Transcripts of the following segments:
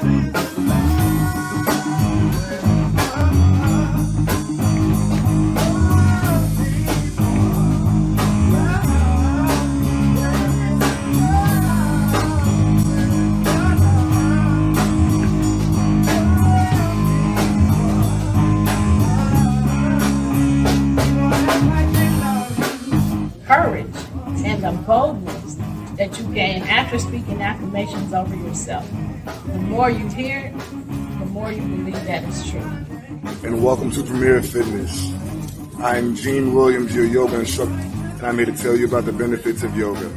Courage and the boldness that you gain after speaking affirmations over yourself. The more you hear it, the more you believe that it's true. And welcome to Premier Fitness. I'm Gene Williams, your yoga instructor, and I'm here to tell you about the benefits of yoga.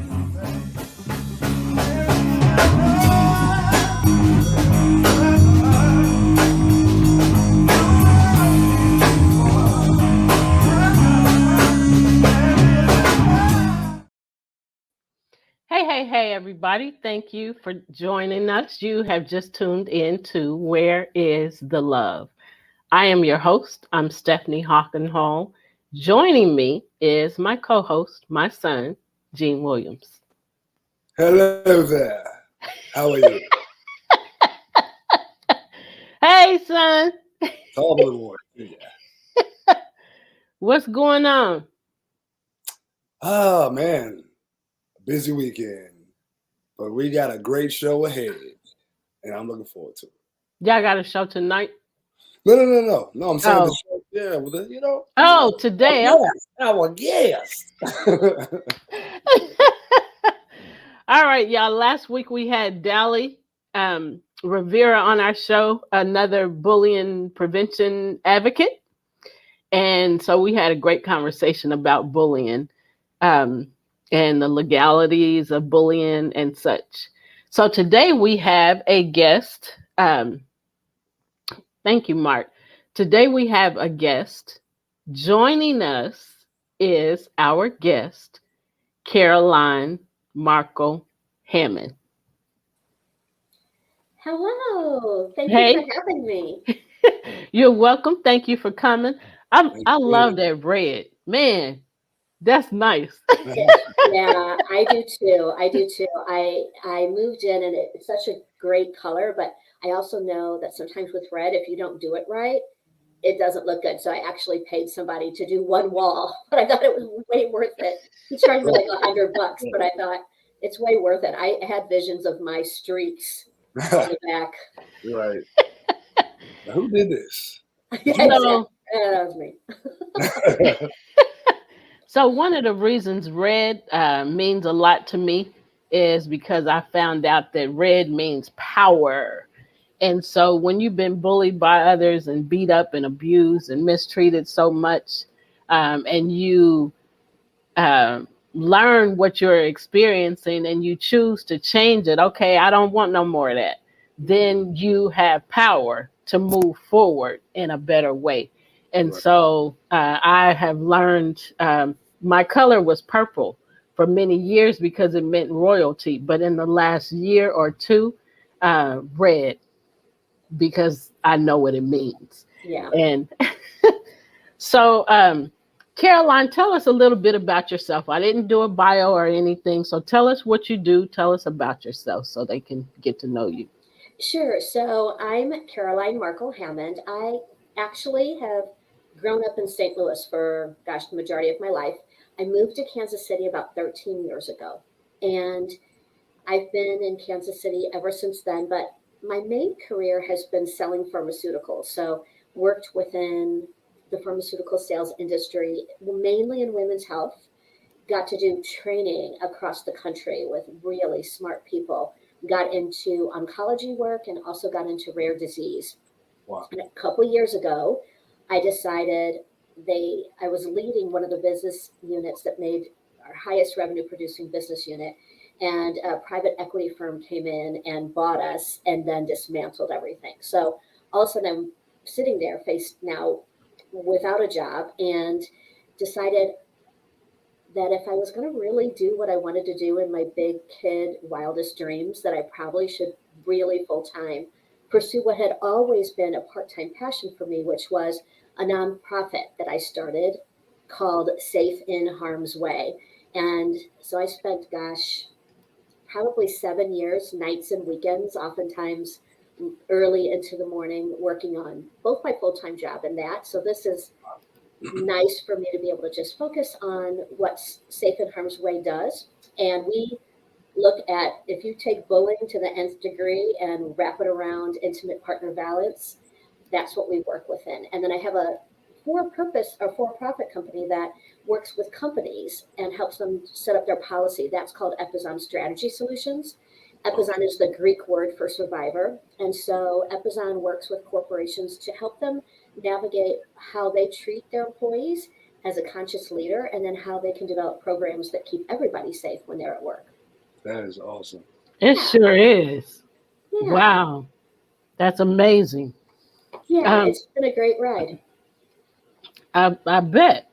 Hey, everybody. Thank you for joining us. You have just tuned in to Where is the Love? I am your host. I'm Stephanie Hawkenhall. Joining me is my co-host, my son, Gene Williams. Hello there. How are you? Hey, son. Talk a little more. Yeah. What's going on? Oh, man. Busy weekend. But we got a great show ahead, and I'm looking forward to it. Y'all got a show tonight? No. I'm saying the show. Yeah, well, you know. Oh, today. Our guest. All right, y'all. Last week we had Dally Rivera on our show, another bullying prevention advocate. And so we had a great conversation about bullying and the legalities of bullying and such. So today we have a guest. Thank you, Mark. Today we have a guest. Joining us is our guest, Caroline Markle Hammond. Hello. Thank you for having me. You're welcome. Thank you for coming. I love that red. Man, that's nice. Yeah, I do too. I moved in and it's such a great color, but I also know that sometimes with red, if you don't do it right, it doesn't look good. So I actually paid somebody to do one wall, but I thought it was way worth it. He charged me like $100, but I thought it's way worth it. I had visions of my streaks on the back. Right. Now, who did this? That was me. So one of the reasons red means a lot to me is because I found out that red means power. And so when you've been bullied by others and beat up and abused and mistreated so much, and you learn what you're experiencing and you choose to change it, okay, I don't want no more of that, then you have power to move forward in a better way. And so I have learned my color was purple for many years because it meant royalty. But in the last year or two, red, because I know what it means. Yeah. And so, Caroline, tell us a little bit about yourself. I didn't do a bio or anything. So tell us what you do. Tell us about yourself so they can get to know you. Sure. So I'm Caroline Markle Hammond. I actually have grown up in St. Louis for, the majority of my life. I moved to Kansas City about 13 years ago, and I've been in Kansas City ever since then, but my main career has been selling pharmaceuticals. So worked within the pharmaceutical sales industry, mainly in women's health, got to do training across the country with really smart people, got into oncology work, and also got into rare disease. Wow. And a couple of years ago, I decided I was leading one of the business units that made our highest revenue producing business unit. And a private equity firm came in and bought us and then dismantled everything. So all of a sudden I'm sitting there faced now without a job and decided that if I was going to really do what I wanted to do in my big kid wildest dreams, that I probably should really full time pursue what had always been a part-time passion for me, which was a nonprofit that I started called Safe in Harm's Way. And so I spent, probably 7 years, nights and weekends, oftentimes early into the morning working on both my full-time job and that. So this is nice for me to be able to just focus on what Safe and Harm's Way does. And we look at, if you take bullying to the nth degree and wrap it around intimate partner violence, that's what we work within. And then I have a for-purpose or for-profit company that works with companies and helps them set up their policy. That's called Epizon Strategy Solutions. Epizon is the Greek word for survivor. And so Epizon works with corporations to help them navigate how they treat their employees as a conscious leader, and then how they can develop programs that keep everybody safe when they're at work. That is awesome. It sure is. Yeah. Wow. That's amazing. Yeah, it's been a great ride. I bet.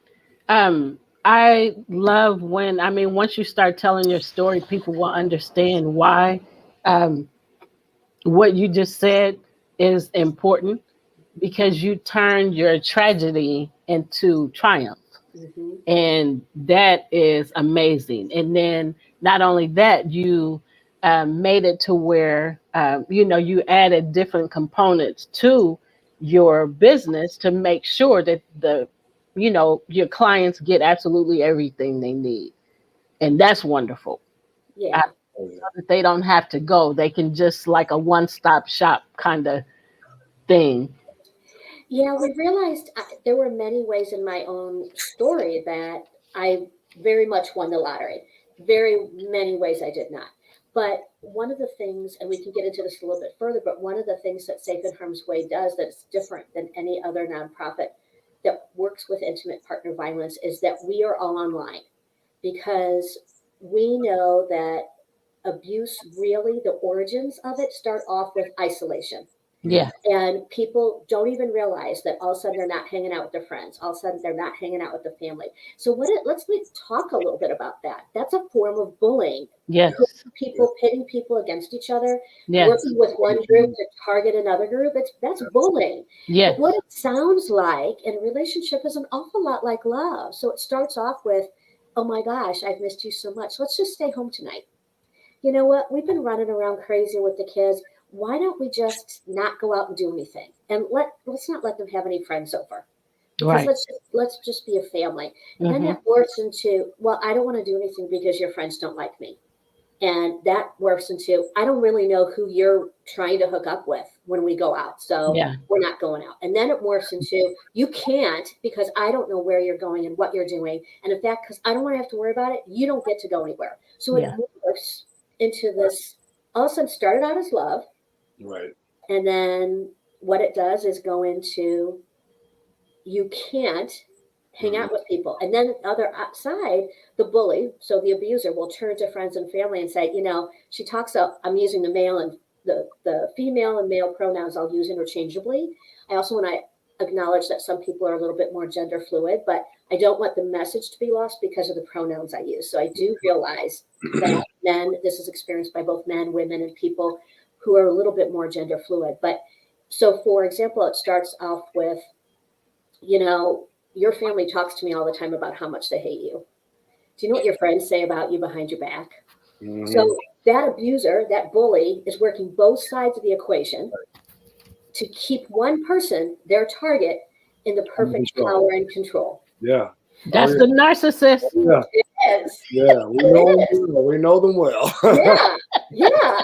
I love when, I mean, once you start telling your story, people will understand why what you just said is important, because you turned your tragedy into triumph. Mm-hmm. And that is amazing. And then not only that, you made it to where, you added different components to your business to make sure that your clients get absolutely everything they need. And that's wonderful. Yeah. That they don't have to go. They can just like a one-stop shop kind of thing. Yeah, we realized there were many ways in my own story that I very much won the lottery. Very many ways I did not. But one of the things, and we can get into this a little bit further, but one of the things that Safe and Harm's Way does that's different than any other nonprofit that works with intimate partner violence is that we are all online, because we know that abuse, really, the origins of it start off with isolation. Yeah. And people don't even realize that all of a sudden they're not hanging out with their friends. All of a sudden they're not hanging out with the family. So let's talk a little bit about that. That's a form of bullying. Yes. People pitting people against each other, Yes. working with one group to target another group. That's bullying. Yes. But what it sounds like in a relationship is an awful lot like love. So it starts off with, oh my gosh, I've missed you so much. Let's just stay home tonight. You know what? We've been running around crazy with the kids. Why don't we just not go out and do anything? And let's not let them have any friends over. Because Right. let's just be a family. And then Mhm. that morphs into, well, I don't want to do anything because your friends don't like me. And that morphs into, I don't really know who you're trying to hook up with when we go out. So Yeah. we're not going out. And then it morphs into, you can't because I don't know where you're going and what you're doing. And in fact, because I don't want to have to worry about it, you don't get to go anywhere. So it Yeah. morphs into this, all of a sudden started out as love. Right. And then what it does is go into, you can't hang out with people. And then the other side, the bully, so the abuser, will turn to friends and family and say, she talks up, I'm using the male and the female and male pronouns I'll use interchangeably. I also want to acknowledge that some people are a little bit more gender fluid, but I don't want the message to be lost because of the pronouns I use. So I do realize that this is experienced by both men, women, and people who are a little bit more gender fluid. But so, for example, it starts off with, your family talks to me all the time about how much they hate you. Do you know what your friends say about you behind your back? Mhm. So that abuser, that bully, is working both sides of the equation to keep one person, their target, in the perfect power and control. Yeah. That's the narcissist. Yeah. It is. Yeah. We know them well. Yeah. Yeah.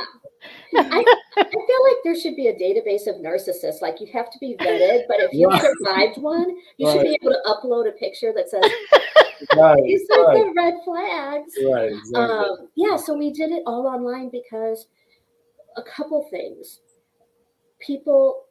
I feel like there should be a database of narcissists. Like, you have to be vetted, but if you've survived one, you should be able to upload a picture that says, these are the red flags. Right. Exactly. Yeah, so we did it all online because a couple things. People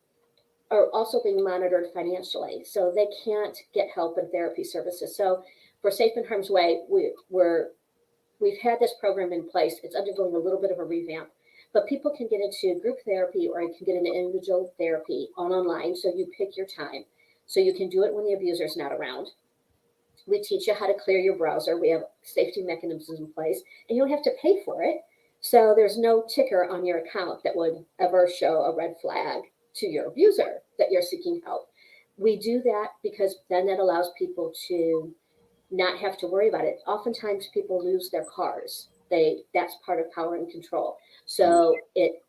are also being monitored financially, so they can't get help and therapy services. So for Safe and Harm's Way, we've had this program in place. It's undergoing a little bit of a revamp, but people can get into group therapy or you can get into individual therapy online. So you pick your time. So you can do it when the abuser's not around. We teach you how to clear your browser. We have safety mechanisms in place, and you don't have to pay for it. So there's no ticker on your account that would ever show a red flag to your abuser that you're seeking help. We do that because then that allows people to not have to worry about it. Oftentimes people lose their cars. That's part of power and control. So it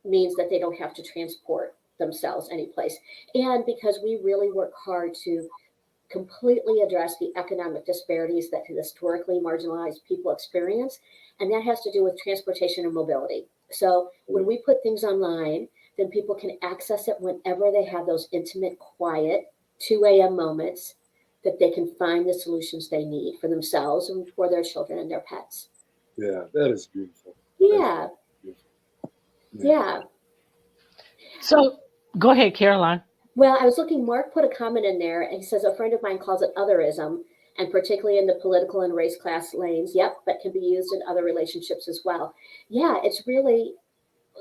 means that they don't have to transport themselves anyplace. And because we really work hard to completely address the economic disparities that historically marginalized people experience, and that has to do with transportation and mobility. So when we put things online, then people can access it whenever they have those intimate, quiet 2 a.m. moments that they can find the solutions they need for themselves and for their children and their pets. Yeah, that is beautiful. Yeah. Beautiful. Yeah. So go ahead, Caroline. Well, I was looking, Mark put a comment in there, and he says a friend of mine calls it otherism, and particularly in the political and race class lanes. Yep, but can be used in other relationships as well. Yeah, it's really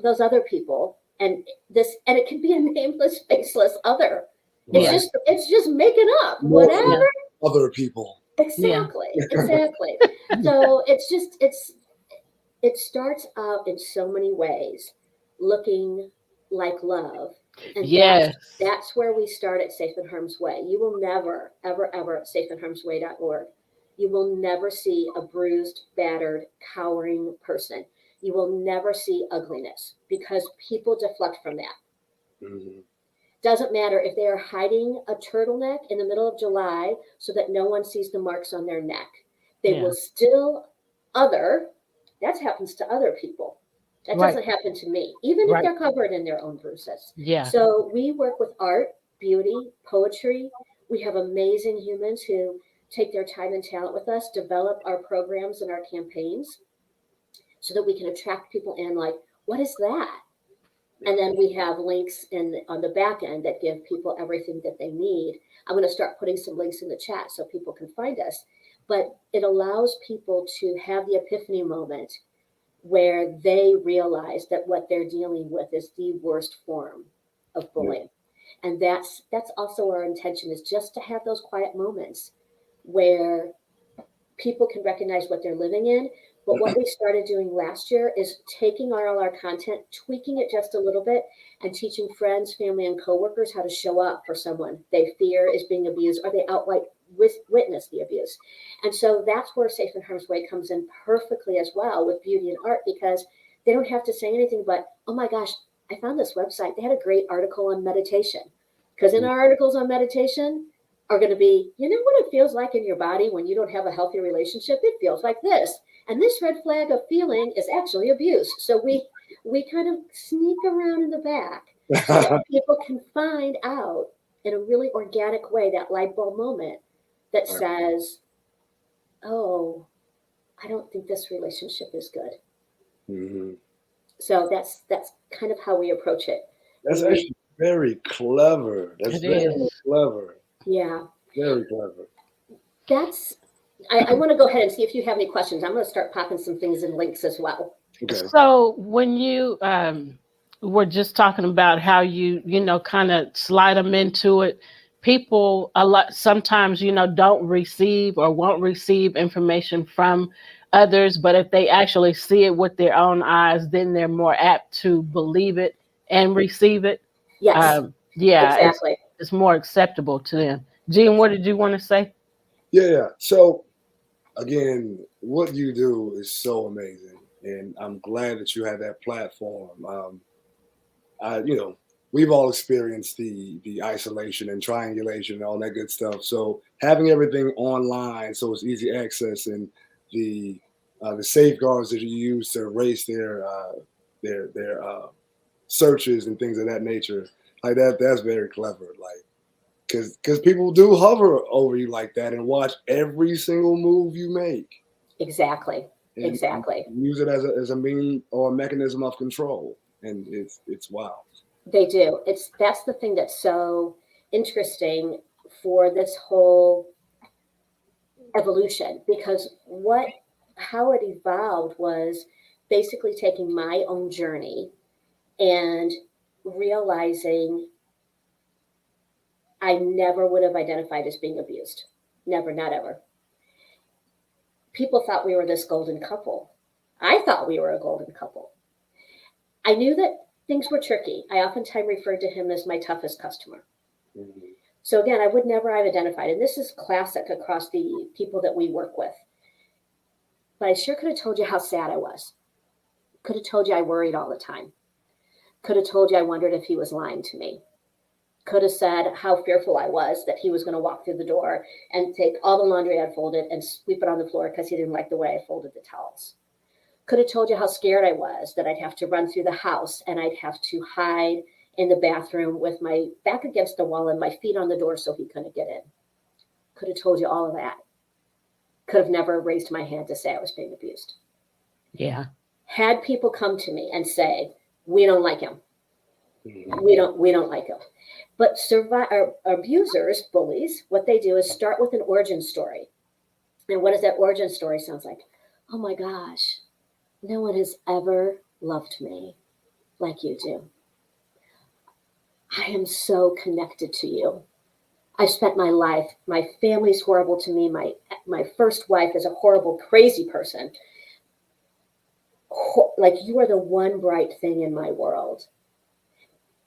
those other people, and it can be a nameless, faceless other. It's Yeah. just making up More whatever. other people. Exactly, exactly. So it starts out in so many ways looking like love. And Yes. that's where we start at Safe in Harm's Way. You will never, ever, ever at safeinharmsway.org, you will never see a bruised, battered, cowering person. You will never see ugliness because people deflect from that. Mm-hmm. Doesn't matter if they are hiding a turtleneck in the middle of July so that no one sees the marks on their neck. They will still other. That happens to other people. That doesn't happen to me, even if they're covered in their own bruises. Yeah. So we work with art, beauty, poetry. We have amazing humans who take their time and talent with us, develop our programs and our campaigns so that we can attract people in like, what is that? And then we have links on the back end that give people everything that they need. I'm going to start putting some links in the chat so people can find us. But it allows people to have the epiphany moment where they realize that what they're dealing with is the worst form of bullying. Yeah. And that's also our intention, is just to have those quiet moments where people can recognize what they're living in. But what we started doing last year is taking all our content, tweaking it just a little bit, and teaching friends, family, and coworkers how to show up for someone they fear is being abused, or they outright witness the abuse. And so that's where Safe in Harm's Way comes in perfectly as well with beauty and art, because they don't have to say anything but, oh my gosh, I found this website. They had a great article on meditation. Because in our articles on meditation are going to be, you know what it feels like in your body when you don't have a healthy relationship? It feels like this. And this red flag of feeling is actually abuse. So we kind of sneak around in the back so that people can find out in a really organic way that light bulb moment that says, oh, I don't think this relationship is good. Mm-hmm. So that's kind of how we approach it. That's actually very clever. That's very clever. Yeah. Very clever. I want to go ahead and see if you have any questions. I'm going to start popping some things in links as well. Okay. So when you were just talking about how you kind of slide them into it, people sometimes don't receive or won't receive information from others, but if they actually see it with their own eyes, then they're more apt to believe it and receive it. Yes. Exactly. It's more acceptable to them. Jean, what did you want to say? Yeah. So again, what you do is so amazing, and I'm glad that you have that platform. We've all experienced the isolation and triangulation and all that good stuff. So having everything online, so it's easy access, and the safeguards that you use to erase their searches and things of that nature, like that's very clever. Like, because people do hover over you like that and watch every single move you make. Exactly. And exactly. Use it as a mean or a mechanism of control, and it's wild. They do. That's the thing that's so interesting for this whole evolution, because how it evolved was basically taking my own journey and realizing I never would have identified as being abused. Never, not ever. People thought we were this golden couple. I thought we were a golden couple. I knew that things were tricky. I oftentimes referred to him as my toughest customer. Mm-hmm. So again, I would never have identified, and this is classic across the people that we work with. But I sure could have told you how sad I was. Could have told you I worried all the time. Could have told you I wondered if he was lying to me. Could have said how fearful I was that he was going to walk through the door and take all the laundry I'd folded and sweep it on the floor because he didn't like the way I folded the towels. Could have told you how scared I was that I'd have to run through the house and I'd have to hide in the bathroom with my back against the wall and my feet on the door so he couldn't get in. Could have told you all of that. Could have never raised my hand to say I was being abused. Yeah. Had people come to me and say, we don't like him. We don't like him. But abusers, bullies, what they do is start with an origin story. And what does that origin story sound like? Oh my gosh, no one has ever loved me like you do. I am so connected to you. I've spent my life, my family's horrible to me. My first wife is a horrible, crazy person. Like, you are the one bright thing in my world.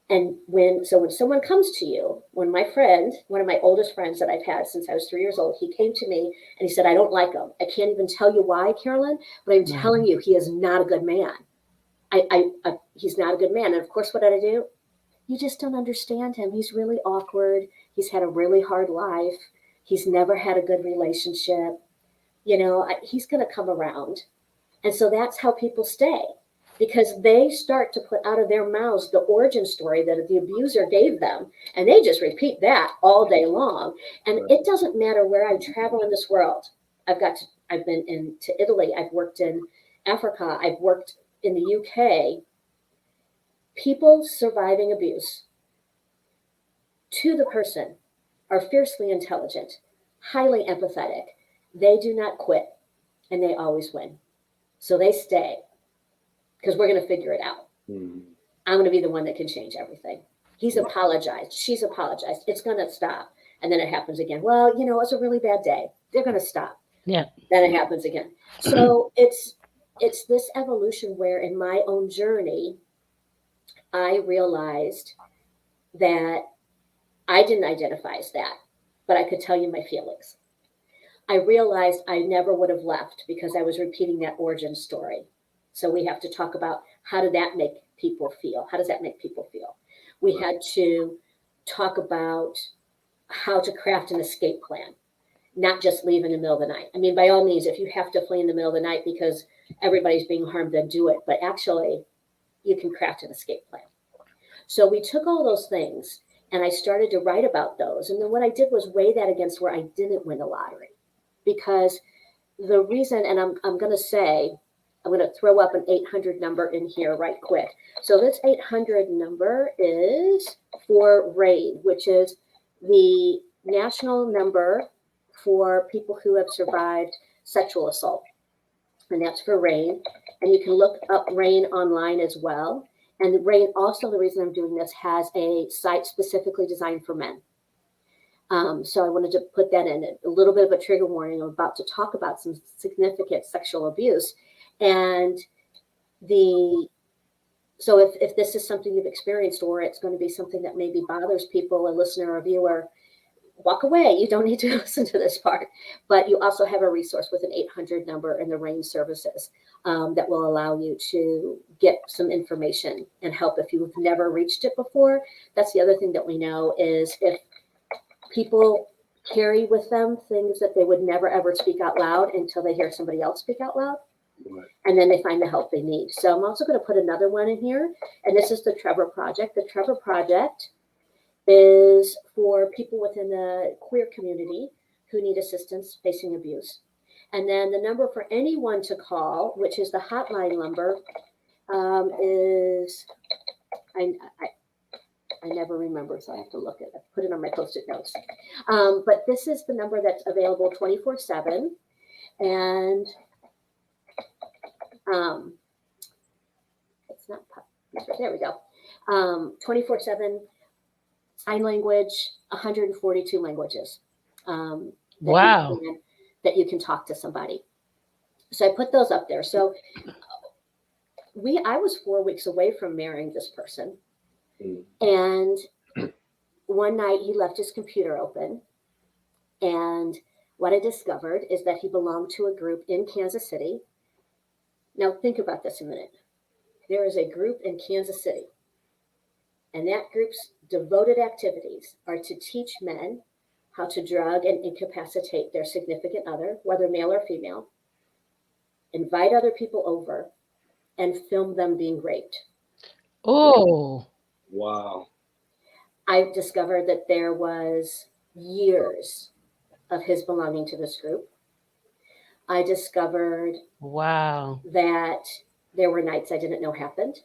And when someone comes to you, when my friend, one of my oldest friends that I've had since I was 3 years old, he came to me and he said, I don't like him. I can't even tell you why, Carolyn, but I'm telling you, he is not a good man. He's not a good man. And of course, what did I do? You just don't understand him. He's really awkward. He's had a really hard life. He's never had a good relationship. He's going to come around. And so that's how people stay, because they start to put out of their mouths the origin story that the abuser gave them. And they just repeat that all day long. And it doesn't matter where I travel in this world. I've been into Italy. I've worked in Africa. I've worked in the UK. People surviving abuse to the person are fiercely intelligent, highly empathetic. They do not quit, and they always win. So they stay, because we're going to figure it out. I'm going to be the one that can change everything. He's apologized. She's apologized. It's going to stop. And then it happens again. Well, it was a really bad day. They're going to stop. Yeah. Then it happens again. So it's this evolution where in my own journey, I realized that I didn't identify as that, but I could tell you my feelings. I realized I never would have left because I was repeating that origin story. So we have to talk about, how did that make people feel? How does that make people feel? We had to talk about how to craft an escape plan, not just leave in the middle of the night. I mean, by all means, if you have to flee in the middle of the night because everybody's being harmed, then do it. But actually, you can craft an escape plan. So we took all those things and I started to write about those. And then what I did was weigh that against where I didn't win the lottery. Because the reason, and I'm going to throw up an 800 number in here right quick. So this 800 number is for RAID, which is the national number for people who have survived sexual assault. And that's for RAIN. And you can look up RAIN online as well. And RAIN also, the reason I'm doing this, has a site specifically designed for men. So I wanted to put that in, a little bit of a trigger warning. I'm about to talk about some significant sexual abuse. And so if this is something you've experienced, or it's going to be something that maybe bothers people, a listener or viewer, walk away. You don't need to listen to this part. But you also have a resource with an 800 number in the RAIN services that will allow you to get some information and help if you've never reached it before. That's the other thing that we know is if people carry with them things that they would never, ever speak out loud until they hear somebody else speak out loud. Right. And then they find the help they need. So I'm also going to put another one in here. And this is the Trevor Project. The Trevor Project is for people within the queer community who need assistance facing abuse. And then the number for anyone to call, which is the hotline number, is, I never remember, so I have to look at it. I put it on my Post-it notes. But this is the number that's available 24/7. And it's not, there we go. 24/7 sign language, 142 languages. Wow. That you can talk to somebody. So I put those up there. So I was 4 weeks away from marrying this person. And one night he left his computer open. And what I discovered is that he belonged to a group in Kansas City. Now think about this a minute. There is a group in Kansas City And that group's devoted activities are to teach men how to drug and incapacitate their significant other, whether male or female, invite other people over, and film them being raped. Oh, Wow. I discovered that there was years of his belonging to this group. I discovered wow. that there were nights I didn't know happened.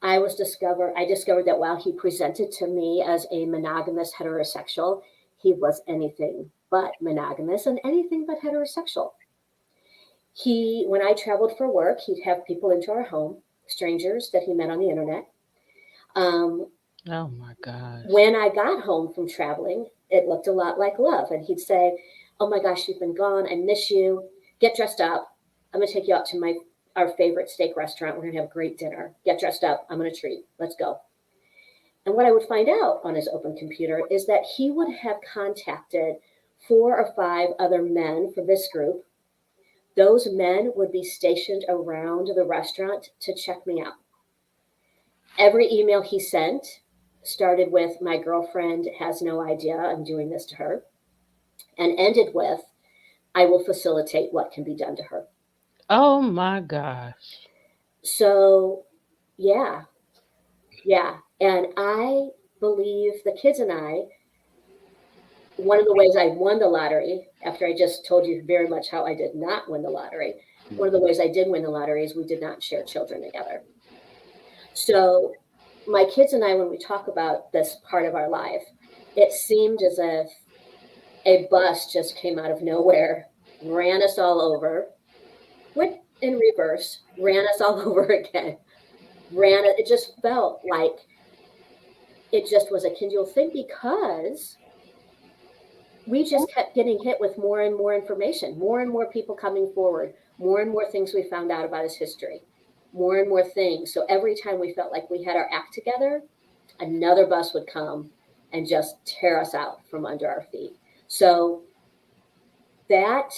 I discovered that while he presented to me as a monogamous heterosexual, he was anything but monogamous and anything but heterosexual. When I traveled for work, he'd have people into our home, strangers that he met on the internet. Oh my gosh. When I got home from traveling, it looked a lot like love. And he'd say, "Oh my gosh, you've been gone. I miss you. Get dressed up. I'm going to take you out to our favorite steak restaurant. We're going to have a great dinner. Get dressed up. I'm going to treat. Let's go." And what I would find out on his open computer is that he would have contacted 4 or 5 other men for this group. Those men would be stationed around the restaurant to check me out. Every email he sent started with, "My girlfriend has no idea I'm doing this to her," and ended with, "I will facilitate what can be done to her." Oh my gosh. So, yeah. And I believe the kids and I, one of the ways I won the lottery, after I just told you very much how I did not win the lottery, one of the ways I did win the lottery is we did not share children together. So my kids and I, when we talk about this part of our life, it seemed as if a bus just came out of nowhere, ran us all over, went in reverse, ran us all over again. It just felt like it just was a continual thing because we just kept getting hit with more and more information, more and more people coming forward, more and more things we found out about his history, more and more things. So every time we felt like we had our act together, another bus would come and just tear us out from under our feet. So that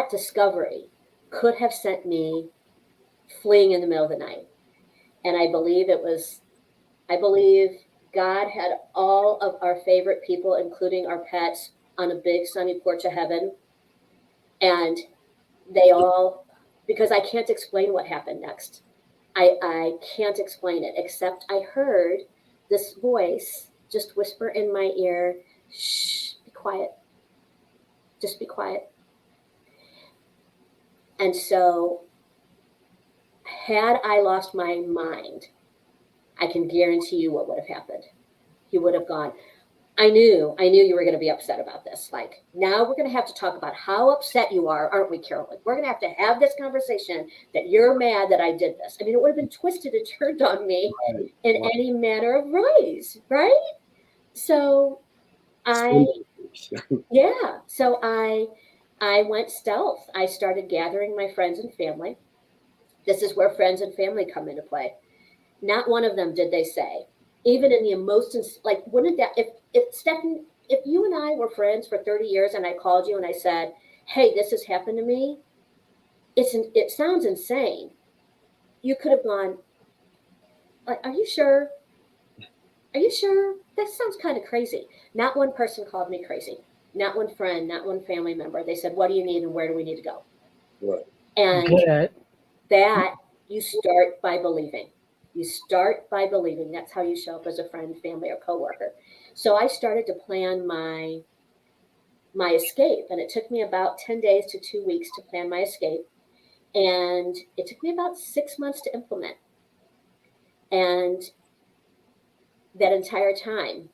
discovery could have sent me fleeing in the middle of the night. And I believe God had all of our favorite people, including our pets, on a big sunny porch of heaven. And they all, because I can't explain what happened next. I can't explain it, except I heard this voice just whisper in my ear, "Shh, be quiet. Just be quiet." And so had I lost my mind, I can guarantee you what would have happened. He would have gone, I knew you were going to be upset about this. Like, now we're going to have to talk about how upset you are, aren't we, Carolyn? We're going to have this conversation that you're mad that I did this. I mean, it would have been twisted and turned on me in any manner of ways, right? So I went stealth. I started gathering my friends and family. This is where friends and family come into play. Not one of them did they say, even in the emotions, like, wouldn't that, if Stephanie, if you and I were friends for 30 years and I called you and I said, "Hey, this has happened to me," it sounds insane. You could have gone, "Are you sure? Are you sure? That sounds kind of crazy." Not one person called me crazy. Not one friend, not one family member. They said, "What do you need and where do we need to go?" Right. And Good. that you start by believing. You start by believing. That's how you show up as a friend, family, or coworker. So I started to plan my escape, and it took me about 10 days to 2 weeks to plan my escape. And it took me about 6 months to implement. And that entire time,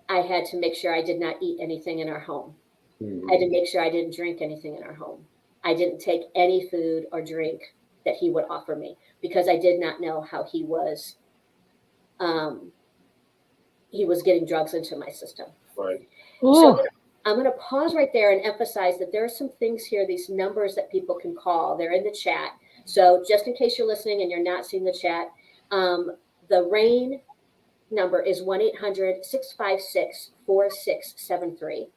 I had to make sure I did not eat anything in our home. I had to make sure I didn't drink anything in our home. I didn't take any food or drink that he would offer me because I did not know how he was getting drugs into my system. Right. So I'm going to pause right there and emphasize that there are some things here, these numbers that people can call. They're in the chat. So just in case you're listening and you're not seeing the chat, the RAIN number is 1-800-656-4673.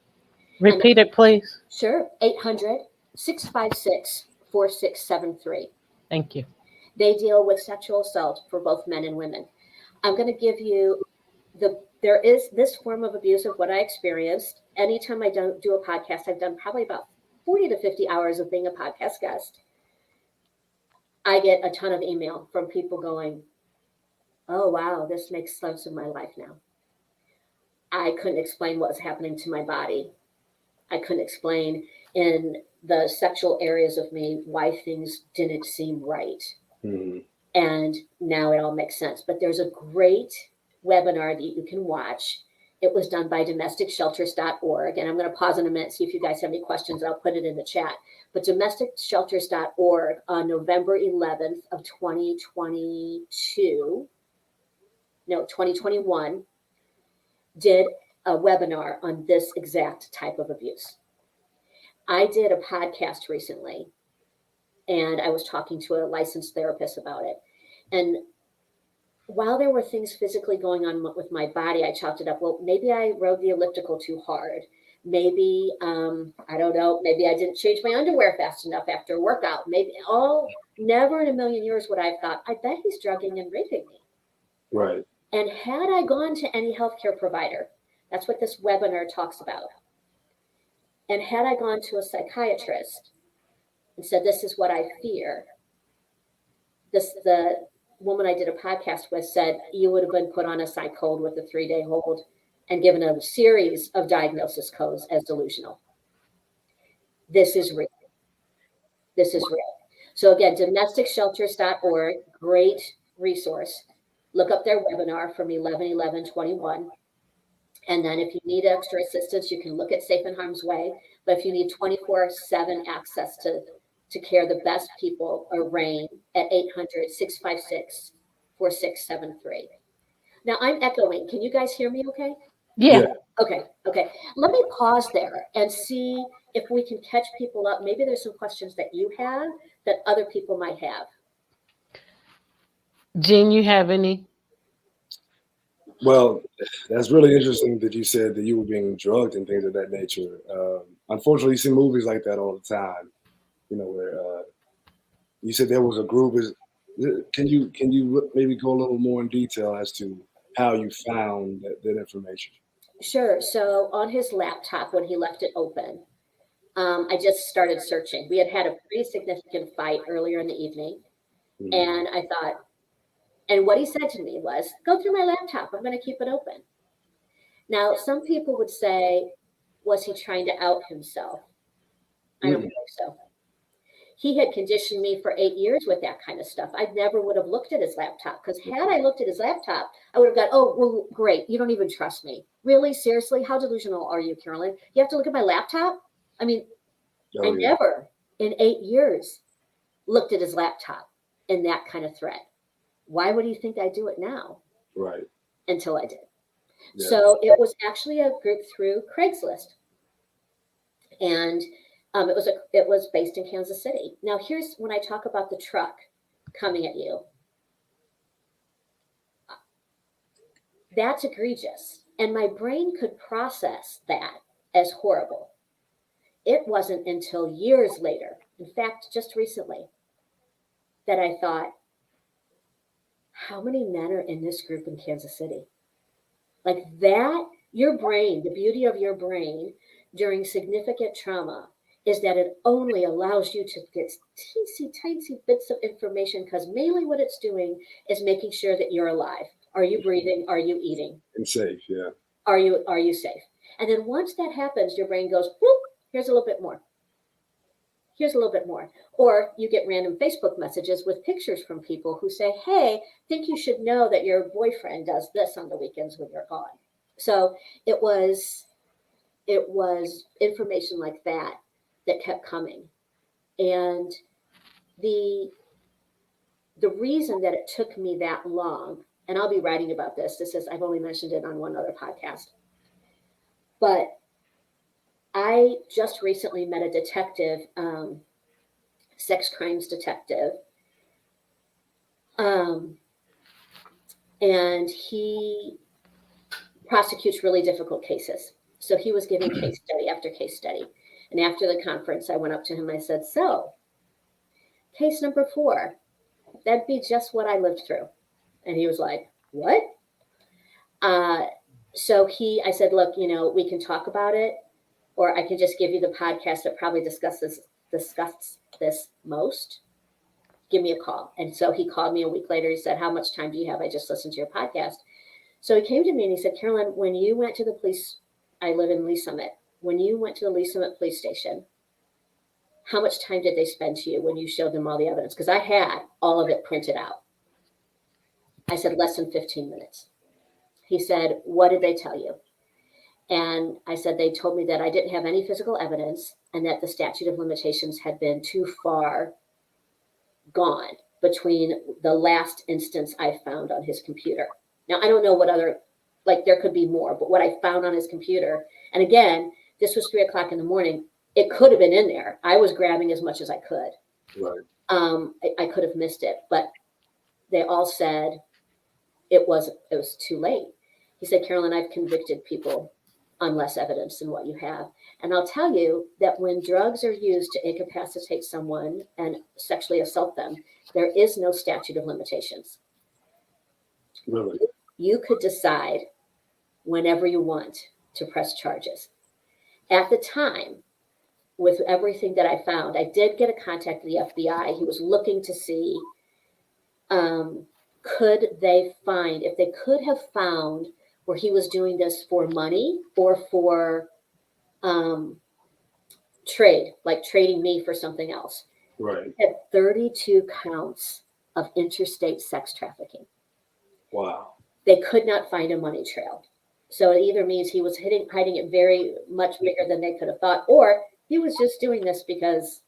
Repeat it, please. Sure. 800-656-4673. Thank you. They deal with sexual assault for both men and women. I'm going to give you there is this form of abuse of what I experienced. Anytime I don't do a podcast, I've done probably about 40 to 50 hours of being a podcast guest. I get a ton of email from people going, oh, wow, this makes sense of my life now. I couldn't explain what was happening to my body. I couldn't explain in the sexual areas of me why things didn't seem right. Mm-hmm. And now it all makes sense. But there's a great webinar that you can watch. It was done by domesticshelters.org. And I'm going to pause in a minute, see if you guys have any questions. I'll put it in the chat. But domesticshelters.org on November 11th of 2021, did a webinar on this exact type of abuse. I did a podcast recently, and I was talking to a licensed therapist about it. And while there were things physically going on with my body, I chalked it up. Well, maybe I rode the elliptical too hard. Maybe, I don't know, maybe I didn't change my underwear fast enough after a workout. Maybe, never in a million years would I have thought, I bet he's drugging and raping me. Right. And had I gone to any healthcare provider, that's what this webinar talks about. And had I gone to a psychiatrist and said, this is what I fear, the woman I did a podcast with said, you would have been put on a psych hold with a 3-day hold and given a series of diagnosis codes as delusional. This is real. This is real. So again, domesticshelters.org, great resource. Look up their webinar from 11/11/21. And then if you need extra assistance, you can look at Safe and Harm's Way. But if you need 24/7 access to care, the best people are RAIN at 800-656-4673. Now I'm echoing. Can you guys hear me okay? Yeah. Okay. Let me pause there and see if we can catch people up. Maybe there's some questions that you have that other people might have. Jen, you have any? Well, that's really interesting that you said that you were being drugged and things of that nature. Unfortunately, you see movies like that all the time. Where you said there was a group. Can you maybe go a little more in detail as to how you found that information? Sure. So on his laptop, when he left it open, I just started searching. We had a pretty significant fight earlier in the evening. Mm-hmm. And I thought, and what he said to me was, go through my laptop. I'm going to keep it open. Now, some people would say, was he trying to out himself? I don't think so. He had conditioned me for 8 years with that kind of stuff. I never would have looked at his laptop, because had I looked at his laptop, I would have got, oh, well, great. You don't even trust me. Really? Seriously? How delusional are you, Carolyn? You have to look at my laptop? I mean, I never in 8 years looked at his laptop in that kind of threat. Why would he think I'd do it now? Right. Until I did. Yeah. So it was actually a group through Craigslist. And it was based in Kansas City. Now, here's when I talk about the truck coming at you. That's egregious. And my brain could process that as horrible. It wasn't until years later, in fact, just recently, that I thought, how many men are in this group in Kansas City? Like that, your brain, the beauty of your brain during significant trauma is that it only allows you to get teensy bits of information, because mainly what it's doing is making sure that you're alive. Are you breathing? Are you eating? And safe, yeah. Are you safe? And then once that happens, your brain goes, whoop, here's a little bit more. Here's a little bit more. Or you get random Facebook messages with pictures from people who say, hey, think you should know that your boyfriend does this on the weekends when you're gone. So it was information like that kept coming. And the reason that it took me that long, and I'll be writing about this is I've only mentioned it on one other podcast, but I just recently met a detective, sex crimes detective, and he prosecutes really difficult cases. So he was giving case study after case study. And after the conference, I went up to him. I said, so case number 4, That'd be just what I lived through. And he was like, what? So I said, look, we can talk about it, or I can just give you the podcast that probably discusses this most. Give me a call. And so he called me a week later. He said, how much time do you have? I just listened to your podcast. So he came to me and he said, Carolyn, when you went to the police, I live in Lee Summit. When you went to the Lee Summit police station, how much time did they spend to you when you showed them all the evidence? Because I had all of it printed out. I said, less than 15 minutes. He said, what did they tell you? And I said, they told me that I didn't have any physical evidence and that the statute of limitations had been too far gone between the last instance I found on his computer. Now, I don't know what other, there could be more, but what I found on his computer, and again, this was 3:00 in the morning. It could have been in there. I was grabbing as much as I could. Right. I could have missed it, but they all said it was too late. He said, Carolyn, I've convicted people on less evidence than what you have. And I'll tell you that when drugs are used to incapacitate someone and sexually assault them, there is no statute of limitations. Really? You could decide whenever you want to press charges. At the time, with everything that I found, I did get a contact with the FBI. He was looking to see, could they find, if they could have found where he was doing this for money or for trade, like trading me for something else. Right. He had 32 counts of interstate sex trafficking. Wow. They could not find a money trail. So it either means he was hiding it very much bigger than they could have thought, or he was just doing this because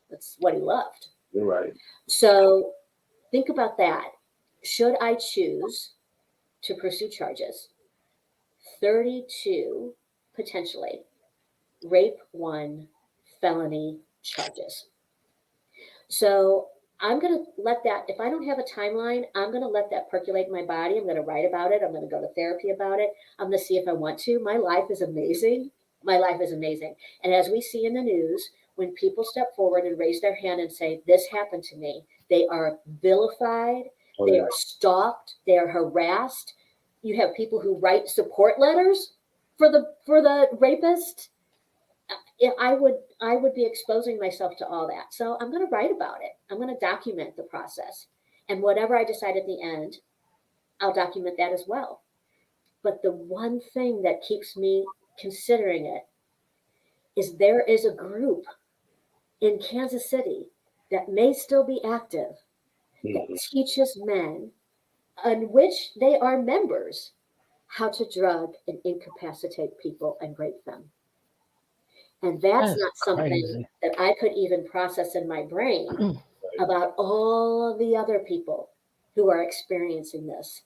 that's what he loved. You're right. So think about that. Should I choose to pursue charges? 32 potentially, rape 1, felony charges. So I'm going to let that, if I don't have a timeline, I'm going to let that percolate in my body. I'm going to write about it. I'm going to go to therapy about it. I'm going to see if I want to. My life is amazing. My life is amazing. And as we see in the news, when people step forward and raise their hand and say, this happened to me, they are vilified, they are stalked, they are harassed. You have people who write support letters for the rapist. I would be exposing myself to all that. So I'm going to write about it. I'm going to document the process. And whatever I decide at the end, I'll document that as well. But the one thing that keeps me considering it is there is a group in Kansas City that may still be active that teaches men, on which they are members, how to drug and incapacitate people and rape them. And that's not something crazy that I could even process in my brain about all of the other people who are experiencing this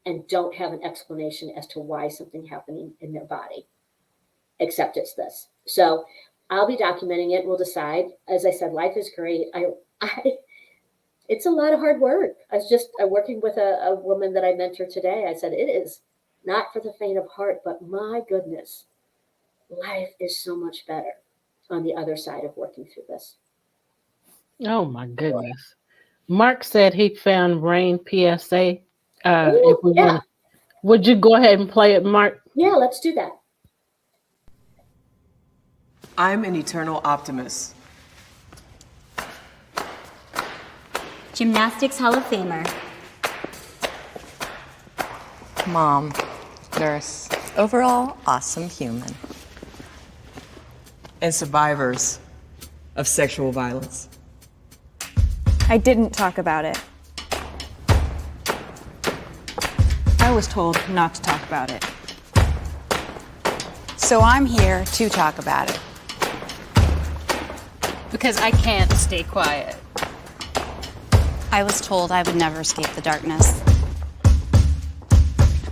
and don't have an explanation as to why something happening in their body, except it's this. So I'll be documenting it. We'll decide. As I said, life is great. It's a lot of hard work. I was just working with a woman that I mentored today. I said, it is not for the faint of heart, but my goodness, life is so much better on the other side of working through this. Oh my goodness. Mark said he found Rain PSA. If we want, would you go ahead and play it, Mark? Yeah, let's do that. I'm an eternal optimist. Gymnastics Hall of Famer. Mom, nurse, overall awesome human. And survivors of sexual violence. I didn't talk about it. I was told not to talk about it. So I'm here to talk about it. Because I can't stay quiet. I was told I would never escape the darkness.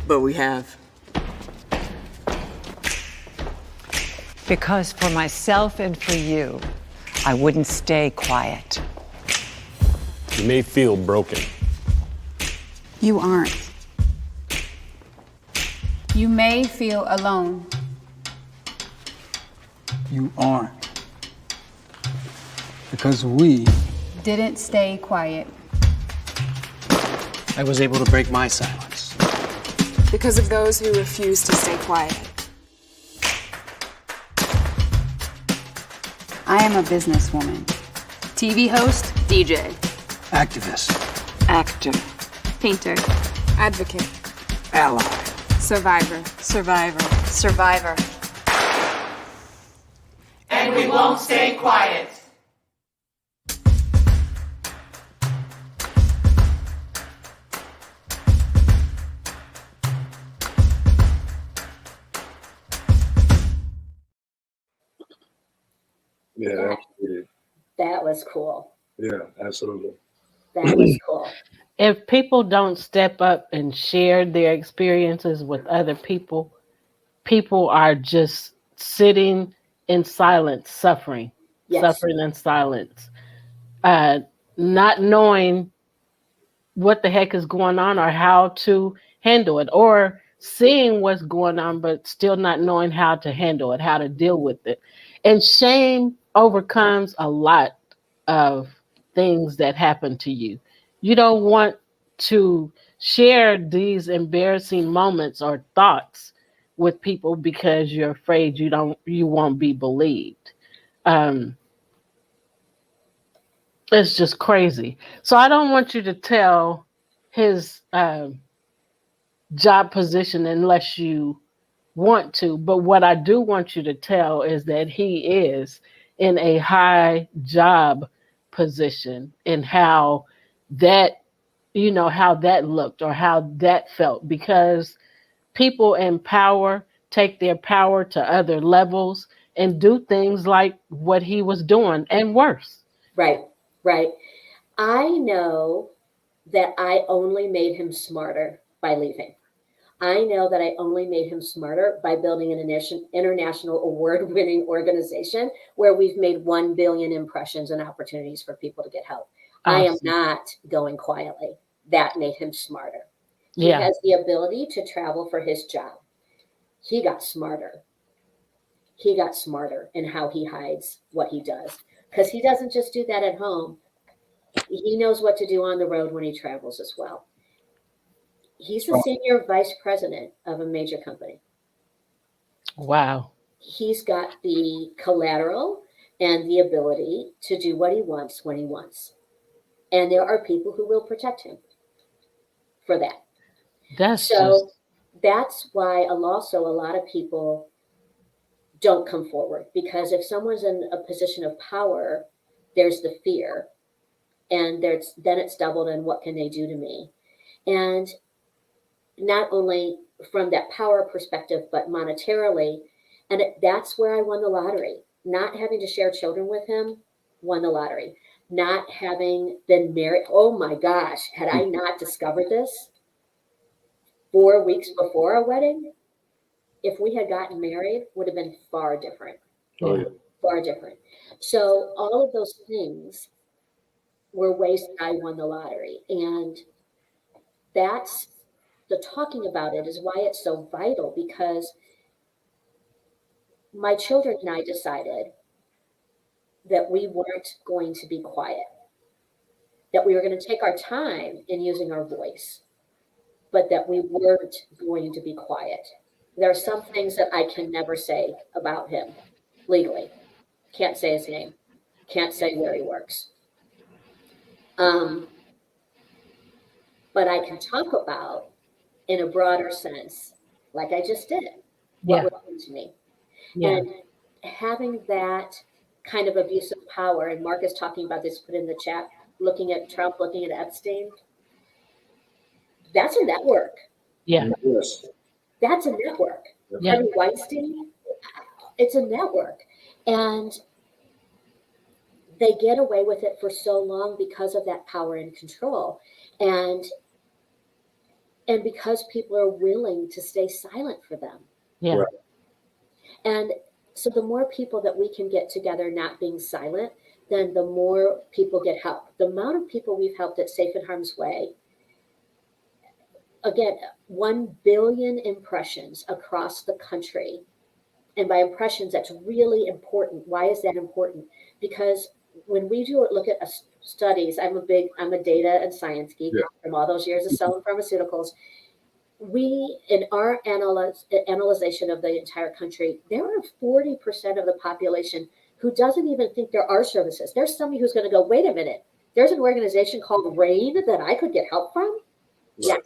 But we have. Because for myself and for you, I wouldn't stay quiet. You may feel broken. You aren't. You may feel alone. You aren't. Because we Didn't stay quiet. I was able to break my silence. Because of those who refuse to stay quiet. I am a businesswoman. TV host, DJ. Activist. Actor. Painter. Advocate. Ally. Survivor. Survivor. Survivor. And we won't stay quiet. Yeah, That was cool. yeah, absolutely. That was cool. If people don't step up and share their experiences with other people, people are just sitting in silence, suffering, suffering in silence, not knowing what the heck is going on or how to handle it, or seeing what's going on, but still not knowing how to handle it, how to deal with it. And shame overcomes a lot of things that happen to you. You don't want to share these embarrassing moments or thoughts with people because you're afraid you won't be believed. It's just crazy. So I don't want you to tell his job position unless you want to. But what I do want you to tell is that he is in a high job position, and how that, how that looked or how that felt, because people in power take their power to other levels and do things like what he was doing and worse. Right, right. I know that I only made him smarter by leaving. I know that I only made him smarter by building an international award-winning organization where we've made 1 billion impressions and opportunities for people to get help. Awesome. I am not going quietly. That made him smarter. He has the ability to travel for his job. He got smarter. He got smarter in how he hides what he does, because he doesn't just do that at home. He knows what to do on the road when he travels as well. He's the senior vice president of a major company. Wow. He's got the collateral and the ability to do what he wants when he wants. And there are people who will protect him for that. That's why also a lot of people don't come forward, because if someone's in a position of power, there's the fear, and then it's doubled, and what can they do to me? And not only from that power perspective, but monetarily. And that's where I won the lottery. Not having to share children with him, won the lottery. Not having been married. Oh my gosh, had I not discovered this 4 weeks before our wedding, if we had gotten married, would have been far different. Oh, yeah. Far different. So all of those things were ways that I won the lottery. And that's the talking about it is why it's so vital, because my children and I decided that we weren't going to be quiet, that we were going to take our time in using our voice, but that we weren't going to be quiet. There are some things that I can never say about him legally. Can't say his name. Can't say where he works. But I can talk about, in a broader sense, like I just did, what was done to me. Yeah. And having that kind of abuse of power, and Mark is talking about this, put in the chat, looking at Trump, looking at Epstein, that's a network. Yeah. Yes. That's a network. Yeah. Harvey Weinstein, it's a network. And they get away with it for so long because of that power and control. And because people are willing to stay silent for them. Yeah. Right. And so the more people that we can get together not being silent, then the more people get help. The amount of people we've helped at Safe in Harm's Way, again, 1 billion impressions across the country. And by impressions, that's really important. Why is that important? Because when we look at studies, I'm a data and science geek from all those years of selling pharmaceuticals. We, in our analyzation of the entire country, there are 40% of the population who doesn't even think there are services. There's somebody who's going to go, wait a minute, there's an organization called RAIN that I could get help from? Yes.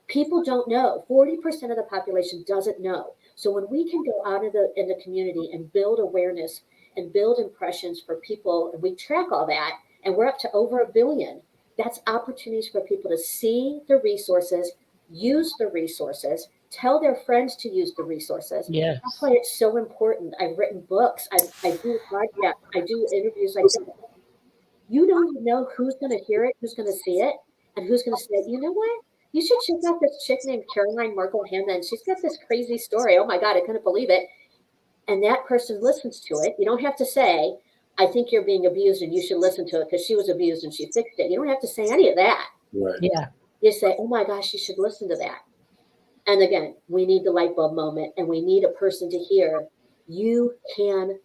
People don't know. 40% of the population doesn't know. So when we can go out in the community and build awareness and build impressions for people, and we track all that, and we're up to over 1 billion, that's opportunities for people to see the resources, use the resources, tell their friends to use the resources. Yes. That's why it's so important. I've written books. I do podcasts. I do interviews like this. You don't know who's going to hear it, who's going to see it, and who's going to say, you know what? You should check out this chick named Caroline Merkel Hammond. She's got this crazy story. Oh my God, I couldn't believe it. And that person listens to it. You don't have to say, I think you're being abused and you should listen to it because she was abused and she fixed it. You don't have to say any of that. Right. Yeah. You say, oh my gosh, you should listen to that. And again, we need the light bulb moment, and we need a person to hear, you can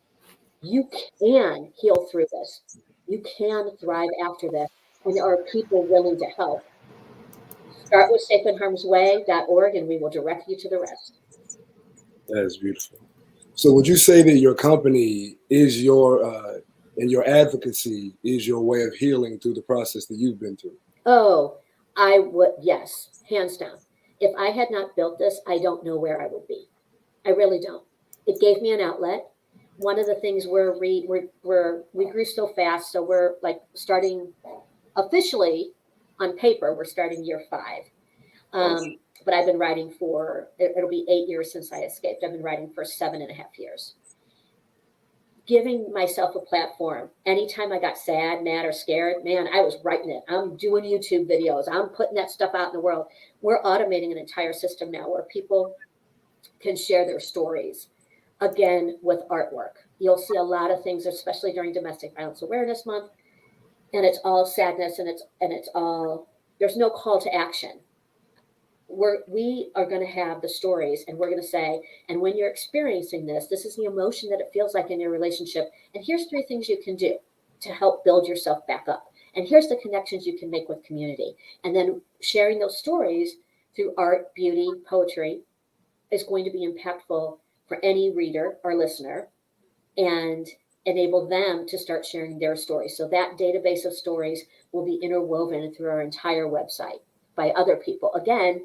heal through this. You can thrive after this. And there are people willing to help. Start with safeinharmsway.org and we will direct you to the rest. That is beautiful. So would you say that your company is your, and your advocacy is your way of healing through the process that you've been through? Oh, I would, yes, hands down. If I had not built this, I don't know where I would be. I really don't. It gave me an outlet. One of the things we grew so fast, so we're like starting officially on paper, we're starting year 5. But I've been writing it'll be 8 years since I escaped. I've been writing for 7.5 years. Giving myself a platform. Anytime I got sad, mad, or scared, man, I was writing it. I'm doing YouTube videos. I'm putting that stuff out in the world. We're automating an entire system now where people can share their stories, again, with artwork. You'll see a lot of things, especially during Domestic Violence Awareness Month, and it's all sadness, and it's all, there's no call to action. We are going to have the stories, and we're going to say, and when you're experiencing this is the emotion that it feels like in your relationship. And here's 3 things you can do to help build yourself back up. And here's the connections you can make with community. And then sharing those stories through art, beauty, poetry is going to be impactful for any reader or listener and enable them to start sharing their stories. So that database of stories will be interwoven through our entire website by other people. Again,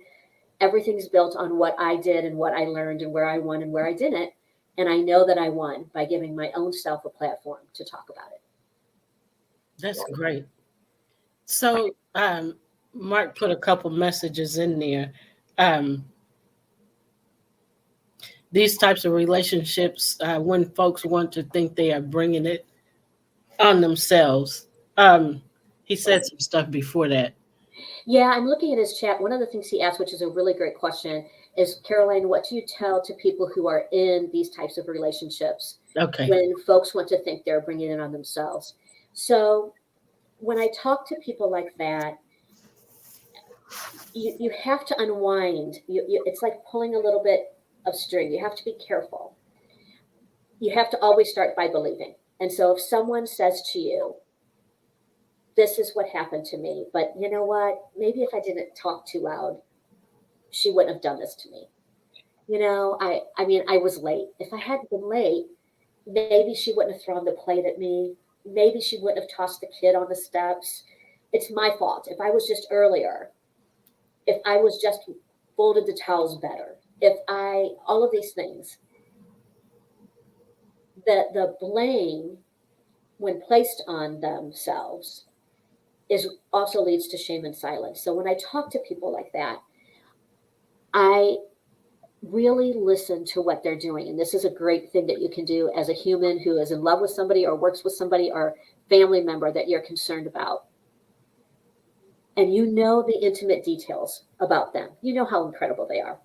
everything's built on what I did and what I learned and where I won and where I didn't. And I know that I won by giving my own self a platform to talk about it. That's great. So Mark put a couple messages in there. These types of relationships, when folks want to think they are bringing it on themselves. He said some stuff before that. Yeah, I'm looking at his chat. One of the things he asked, which is a really great question, is, Caroline, what do you tell to people who are in these types of relationships when folks want to think they're bringing it on themselves? So when I talk to people like that, you have to unwind. It's like pulling a little bit of string. You have to be careful. You have to always start by believing. And so if someone says to you, this is what happened to me, but you know what? Maybe if I didn't talk too loud, she wouldn't have done this to me. You know, I mean, I was late. If I hadn't been late, maybe she wouldn't have thrown the plate at me. Maybe she wouldn't have tossed the kid on the steps. It's my fault. If I was just earlier, if I was just folded the towels better, all of these things, the blame when placed on themselves also leads to shame and silence. So when I talk to people like that, I really listen to what they're doing. And this is a great thing that you can do as a human who is in love with somebody or works with somebody or family member that you're concerned about. And you know the intimate details about them. You know how incredible they are.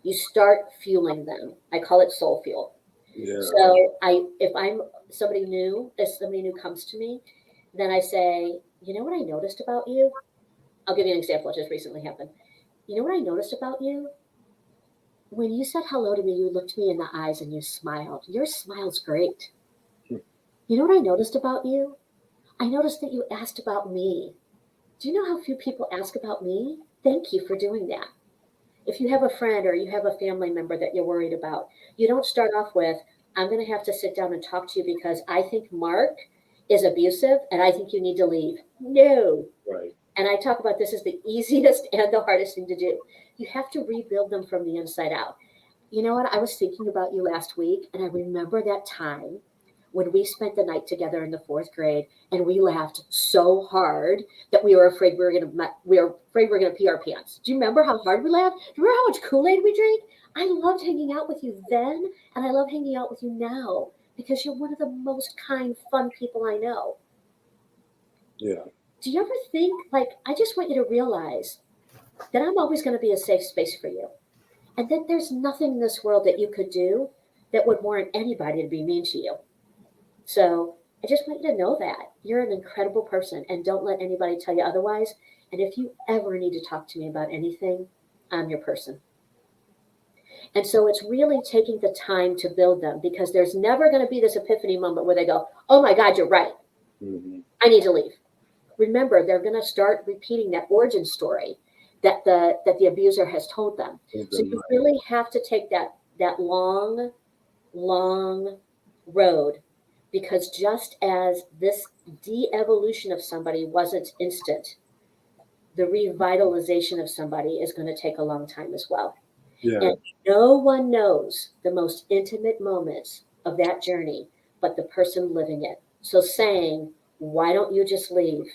You start fueling them. I call it soul fuel. Yeah. So if I'm somebody new comes to me, then I say, you know what I noticed about you? I'll give you an example. It just recently happened. You know what I noticed about you? When you said hello to me, you looked me in the eyes and you smiled. Your smile's great. You know what I noticed about you? I noticed that you asked about me. Do you know how few people ask about me? Thank you for doing that. If you have a friend or you have a family member that you're worried about, you don't start off with, I'm going to have to sit down and talk to you because I think Mark is abusive and I think you need to leave. No. Right. And I talk about this as the easiest and the hardest thing to do. You have to rebuild them from the inside out. You know what? I was thinking about you last week, and I remember that time when we spent the night together in the fourth grade, and we laughed so hard that we were afraid we were afraid we were gonna pee our pants. Do you remember how hard we laughed? Do you remember how much Kool-Aid we drank? I loved hanging out with you then, and I love hanging out with you now because you're one of the most kind, fun people I know. Yeah. Do you ever think, like, I just want you to realize that I'm always going to be a safe space for you, and that there's nothing in this world that you could do that would warrant anybody to be mean to you. So I just want you to know that you're an incredible person, and don't let anybody tell you otherwise. And if you ever need to talk to me about anything, I'm your person. And so it's really taking the time to build them, because there's never going to be this epiphany moment where they go, oh my God, you're right. Mm-hmm. I need to leave. Remember, they're going to start repeating that origin story that the abuser has told them. So you really have to take that long road, because just as this de-evolution of somebody wasn't instant, the revitalization of somebody is going to take a long time as well. Yeah. And no one knows the most intimate moments of that journey but the person living it. So saying, why don't you just leave?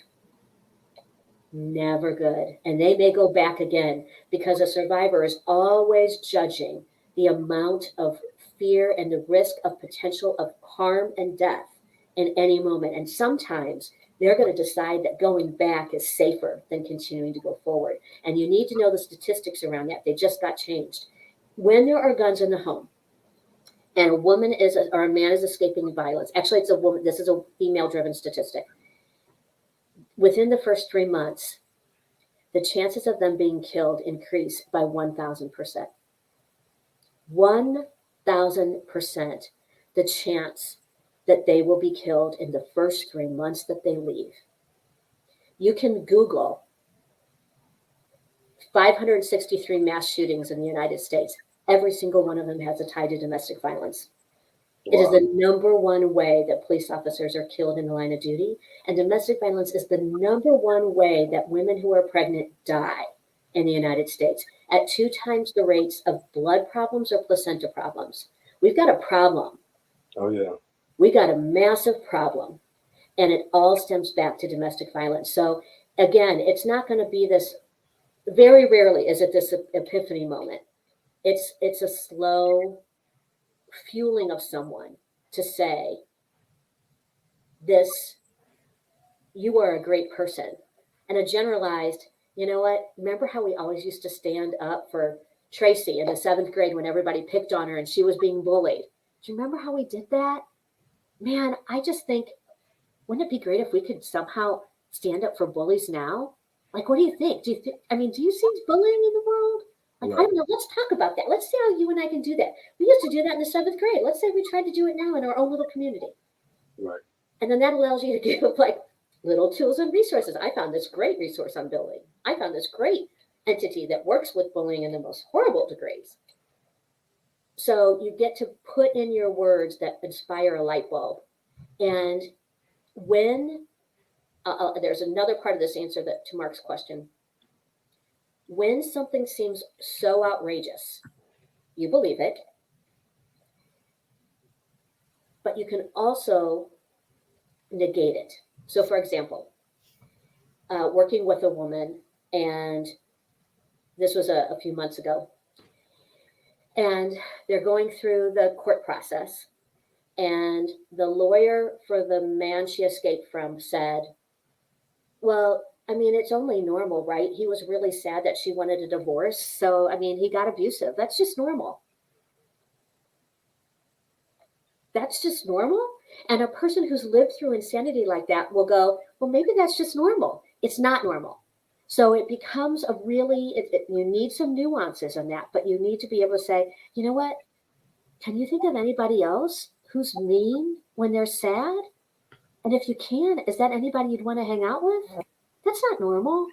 Never good. And they may go back again, because a survivor is always judging the amount of fear and the risk of potential of harm and death in any moment. And sometimes they're going to decide that going back is safer than continuing to go forward. And you need to know the statistics around that. They just got changed. When there are guns in the home and a woman or a man is escaping violence, actually it's a woman, this is a female driven statistic. Within the first 3 months, the chances of them being killed increase by 1,000%. 1,000% the chance that they will be killed in the first 3 months that they leave. You can Google 563 mass shootings in the United States. Every single one of them has a tie to domestic violence. Wow. It is the number one way that police officers are killed in the line of duty. And domestic violence is the number one way that women who are pregnant die in the United States, at 2 times the rates of blood problems or placenta problems. We've got a problem. Oh, yeah. We got a massive problem. And it all stems back to domestic violence. So again, it's not going to be this, very rarely is it this epiphany moment. It's a slow fueling of someone to say, this, you are a great person. And a generalized, you know what, remember how we always used to stand up for Tracy in the 7th grade when everybody picked on her and she was being bullied? Do you remember how we did that? Man, I just think, wouldn't it be great if we could somehow stand up for bullies now? Like, what do you think? Do you see bullying in the world? Like, right. I don't know. Let's talk about that. Let's see how you and I can do that. We used to do that in the 7th grade. Let's say we tried to do it now in our own little community. Right. And then that allows you to give like little tools and resources. I found this great resource on bullying. I found this great entity that works with bullying in the most horrible degrees. So you get to put in your words that inspire a light bulb. And when there's another part of this answer that to Mark's question. When something seems so outrageous, you believe it, but you can also negate it. So, for example, working with a woman, and this was a few months ago, and they're going through the court process, and the lawyer for the man she escaped from said, well, I mean, it's only normal, right? He was really sad that she wanted a divorce. So, I mean, he got abusive. That's just normal. That's just normal. And a person who's lived through insanity like that will go, well, maybe that's just normal. It's not normal. So it becomes a really, you need some nuances on that, but you need to be able to say, you know what? Can you think of anybody else who's mean when they're sad? And if you can, is that anybody you'd want to hang out with? That's not normal.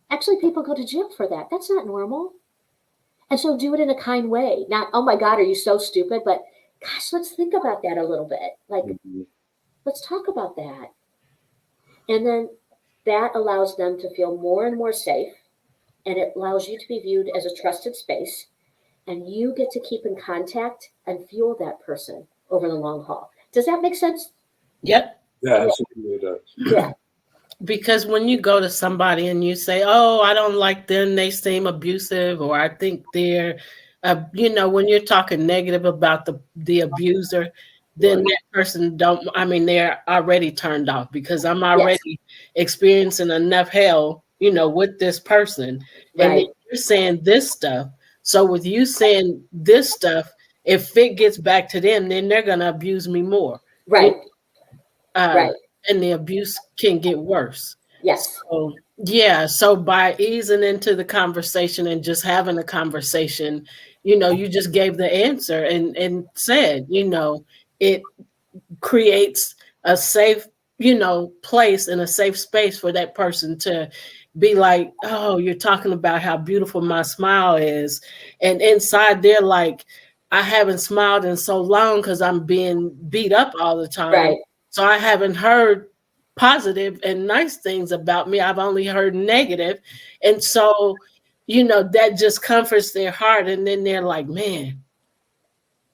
Actually, people go to jail for that. That's not normal. And so do it in a kind way. Not, oh my God, are you so stupid? But gosh, let's think about that a little bit. Like, let's talk about that. And then that allows them to feel more and more safe. And it allows you to be viewed as a trusted space. And you get to keep in contact and fuel that person over the long haul. Does that make sense? Yep. Yeah, absolutely it does. Yeah. Because when you go to somebody and you say, "Oh, I don't like them; they seem abusive," or "I think they're," when you're talking negative about the abuser, then that person don't. I mean, they're already turned off because I'm already experiencing enough hell, with this person, and then you're saying this stuff. So with you saying this stuff, if it gets back to them, then they're gonna abuse me more. Right. And the abuse can get worse. Yes. So, yeah. So by easing into the conversation and just having a conversation, you just gave the answer and said, it creates a safe, place and a safe space for that person to be like, oh, you're talking about how beautiful my smile is. And inside they're like, I haven't smiled in so long because I'm being beat up all the time. Right. So I haven't heard positive and nice things about me. I've only heard negative. And so, that just comforts their heart. And then they're like, man,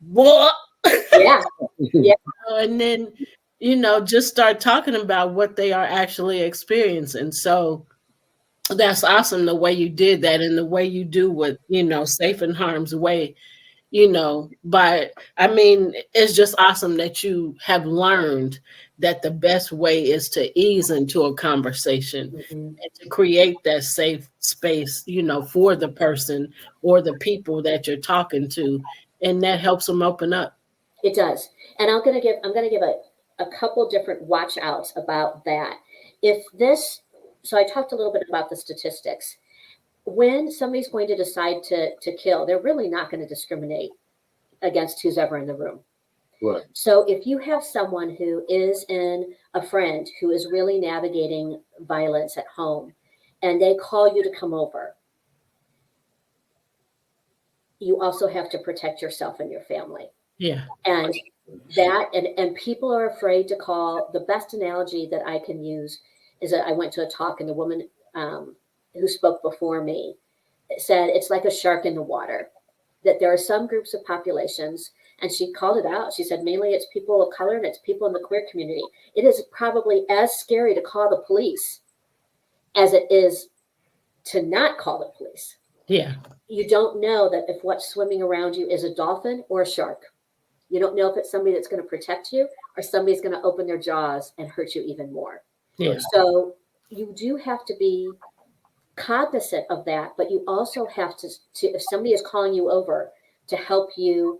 what? Yeah. Yeah. And then, just start talking about what they are actually experiencing. So that's awesome the way you did that and the way you do with, safe in harm's way. But I mean, it's just awesome that you have learned that the best way is to ease into a conversation and to create that safe space, for the person or the people that you're talking to, and that helps them open up. It does. And I'm gonna give a couple different watch outs about that. So I talked a little bit about the statistics. When somebody's going to decide to kill, they're really not going to discriminate against who's ever in the room. Right. So if you have someone who is a friend who is really navigating violence at home and they call you to come over, you also have to protect yourself and your family. Yeah. And and people are afraid to call. The best analogy that I can use is that I went to a talk and the woman who spoke before me said it's like a shark in the water, that there are some groups of populations, and she called it out. She said mainly it's people of color and it's people in the queer community. It is probably as scary to call the police as it is to not call the police. Yeah. You don't know that if what's swimming around you is a dolphin or a shark. You don't know if it's somebody that's going to protect you or somebody's going to open their jaws and hurt you even more. Yeah. So you do have to be cognizant of that, but you also have to if somebody is calling you over to help you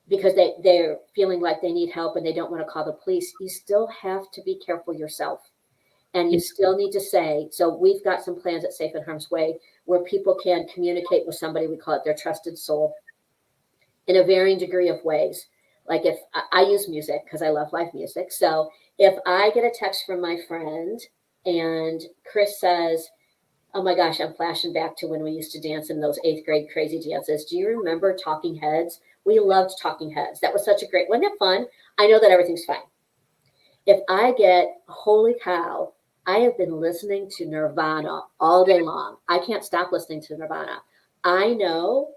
because they're feeling like they need help and they don't want to call the police, you still have to be careful yourself. And you still need to say, so we've got some plans at Safe in Harm's Way where people can communicate with somebody, we call it their trusted soul, in a varying degree of ways. Like if I use music because I love live music. So if I get a text from my friend and Chris says, oh my gosh, I'm flashing back to when we used to dance in those 8th grade crazy dances. Do you remember Talking Heads? We loved Talking Heads. That was such a great, wasn't it fun? I know that everything's fine. If I get, holy cow, I have been listening to Nirvana all day long. I can't stop listening to Nirvana. I know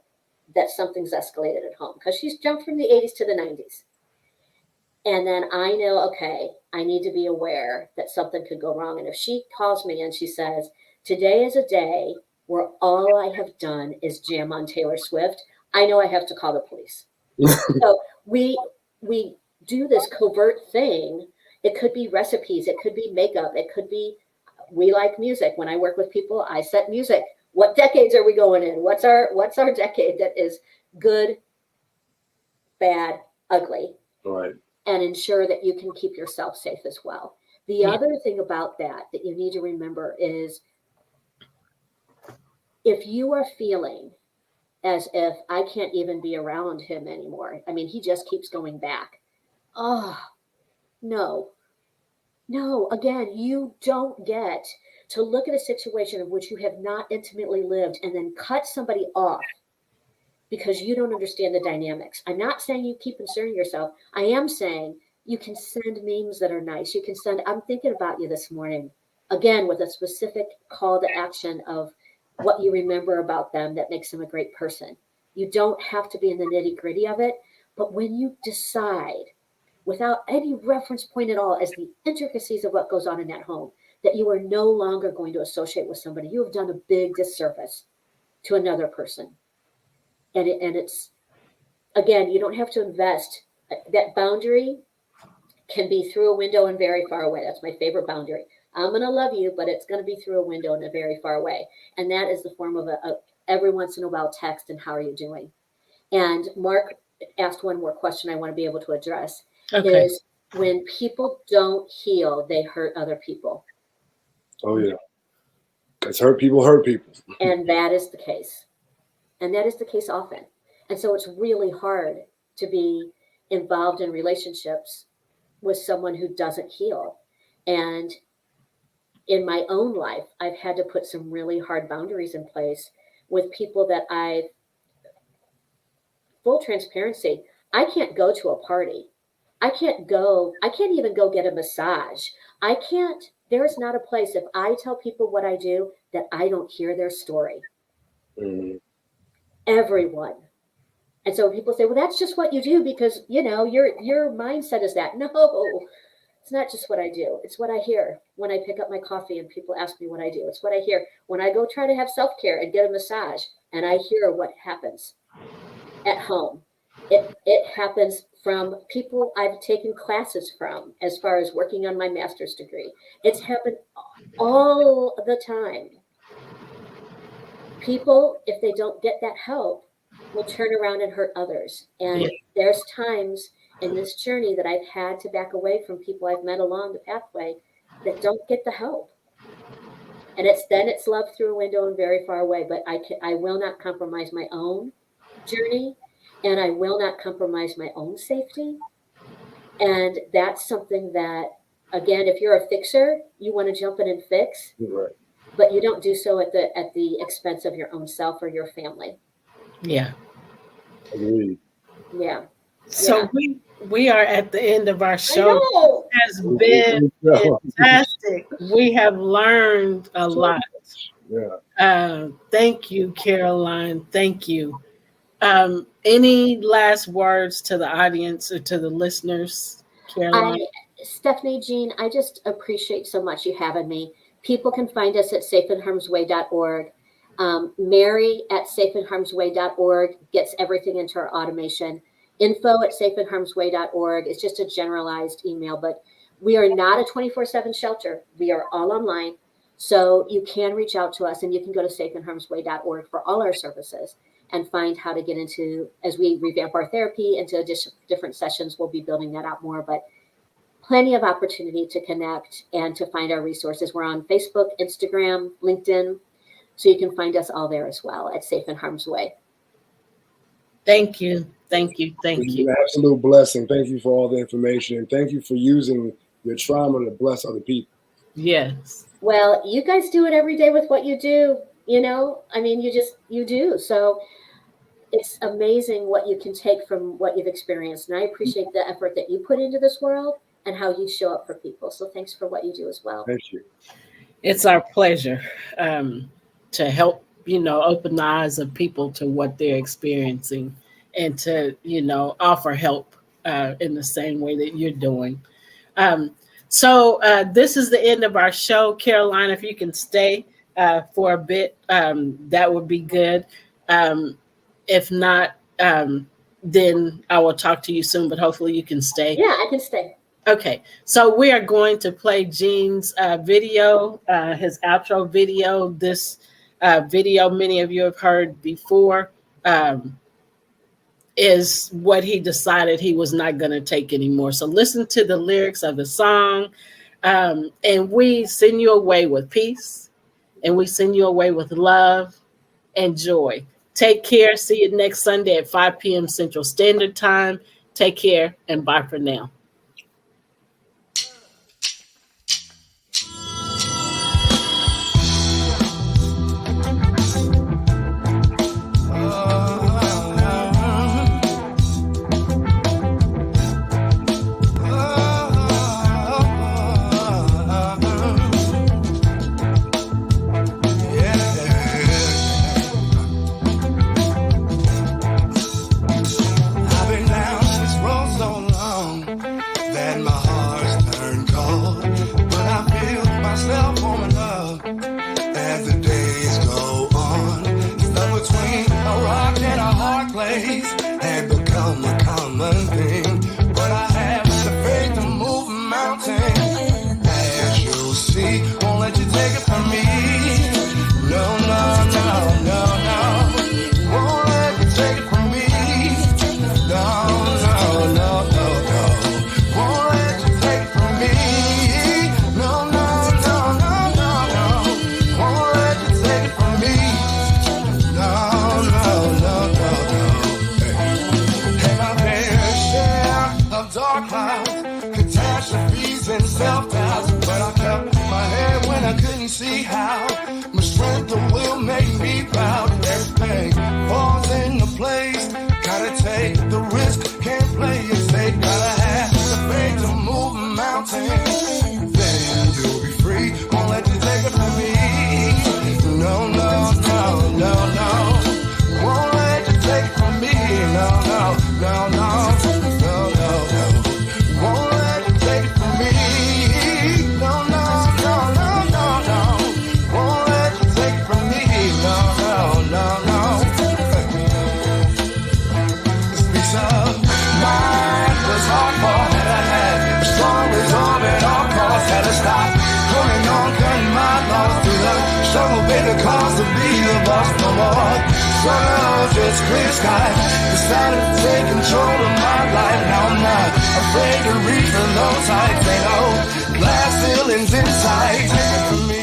that something's escalated at home because she's jumped from the 80s to the 90s. And then I know, okay, I need to be aware that something could go wrong. And if she calls me and she says, today is a day where all I have done is jam on Taylor Swift, I know I have to call the police. So we do this covert thing. It could be recipes. It could be makeup. It could be, we like music. When I work with people, I set music. What decades are we going in? What's our decade that is good, bad, ugly? Right. And ensure that you can keep yourself safe as well. The other thing about that you need to remember is if you are feeling as if I can't even be around him anymore, I mean, he just keeps going back. Oh, no. No, again, you don't get to look at a situation in which you have not intimately lived and then cut somebody off because you don't understand the dynamics. I'm not saying you keep inserting yourself. I am saying you can send memes that are nice. You can send, I'm thinking about you this morning, again, with a specific call to action of what you remember about them that makes them a great person. You don't have to be in the nitty gritty of it. But when you decide, without any reference point at all, as the intricacies of what goes on in that home, that you are no longer going to associate with somebody, you have done a big disservice to another person. And it's, again, you don't have to invest. That boundary can be through a window and very far away. That's my favorite boundary. I'm going to love you, but it's going to be through a window and a very far away. And that is the form of a every once in a while text and how are you doing? And Mark asked one more question I want to be able to address. Okay. Is when people don't heal, they hurt other people. Oh yeah. Because hurt people hurt people. And that is the case. And that is the case often. And so it's really hard to be involved in relationships with someone who doesn't heal. And in my own life, I've had to put some really hard boundaries in place with people that full transparency, I can't go to a party. I can't even go get a massage. There is not a place, if I tell people what I do, that I don't hear their story. Mm-hmm. Everyone. And so people say, well, that's just what you do because, your mindset is that. No, it's not just what I do. It's what I hear when I pick up my coffee and people ask me what I do. It's what I hear when I go try to have self-care and get a massage and I hear what happens at home. It happens from people I've taken classes from as far as working on my master's degree. It's happened all the time. People, if they don't get that help, will turn around and hurt others. And there's times in this journey that I've had to back away from people I've met along the pathway that don't get the help. And it's love through a window and very far away. But I will not compromise my own journey, and I will not compromise my own safety. And that's something that, again, if you're a fixer, you want to jump in and fix. Right. But you don't do so at the expense of your own self or your family. Yeah. Agreed. Yeah. So we are at the end of our show. I know. It has been fantastic. We have learned a lot. Yeah. Thank you, Caroline. Thank you. Any last words to the audience or to the listeners, Caroline? Stephanie, Jean, I just appreciate so much you having me. People can find us at safeandharmsway.org. Mary at safeandharmsway.org gets everything into our automation. Info at safeandharmsway.org. It's just a generalized email, but we are not a 24/7 shelter. We are all online. So you can reach out to us and you can go to safeandharmsway.org for all our services and find how to get into, as we revamp our therapy into different sessions, we'll be building that out more, but plenty of opportunity to connect and to find our resources. We're on Facebook, Instagram, LinkedIn, so you can find us all there as well at Safe in Harm's Way. Thank you. Thank you. Thank you. It's an absolute blessing. Thank you for all the information. And thank you for using your trauma to bless other people. Yes. Well, you guys do it every day with what you do. I mean, you do. So it's amazing what you can take from what you've experienced. And I appreciate the effort that you put into this world and how you show up for people. So thanks for what you do as well. Thank you. It's our pleasure to help, open the eyes of people to what they're experiencing and to, offer help in the same way that you're doing. So this is the end of our show. Caroline, if you can stay for a bit, that would be good. If not, then I will talk to you soon, but hopefully you can stay. Yeah, I can stay. Okay, so we are going to play Gene's video, his outro video. This video, many of you have heard before, is what he decided he was not going to take anymore. So listen to the lyrics of the song, and we send you away with peace, and we send you away with love and joy. Take care. See you next Sunday at 5 p.m. Central Standard Time. Take care and bye for now. myself warming up as the days go on. Stuck between a rock and a hard place had become a common thing. But I have the faith to move mountains, as you'll see. Won't let you take it from me. No, no, no, no, no. Won't let you take it from me. No, no, no, no, no. Won't let you take it from me. No, no, no, no, no, no. Won't let you take it from me. No, no, no, no, no. Had my fair share of dark clouds, catastrophes and self-doubts, but I kept my head when I couldn't see how. My strength of will made me proud. Everything falls into place. Gotta take the risk, can't play it safe. Gotta have the faith to move mountains. Then you'll be free. Won't let you take it from me. No, no, no, no, no. Won't let you take it from me. No, no, no, no, no, no, no. Won't let you take it from me. No, no, no, no, no, no. Won't let you take it from me. No, no, no, no. This piece of mind was hard for that I had. Strong resolve at all costs. Had to stop holding on, cutting my loss through the struggle. Paid the cost to be the boss no more. Struggle, just clear sky. Decided to take control of my life. Now I'm not afraid to reach for those heights. Ain't no glass ceilings in sight. Take it from me.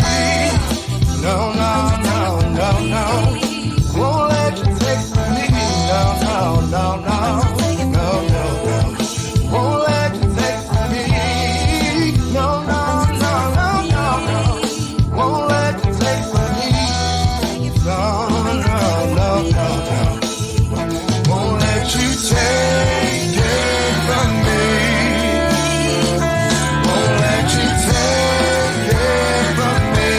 No, no, no, no, no. Won't let you take it from me. No, no, no, no. No, no, no. Won't let you take it from me. No, no, no, no, no, no. Won't let you take it from me. No, no, no, no, no. Won't let you take it from me. Won't let you take it from me.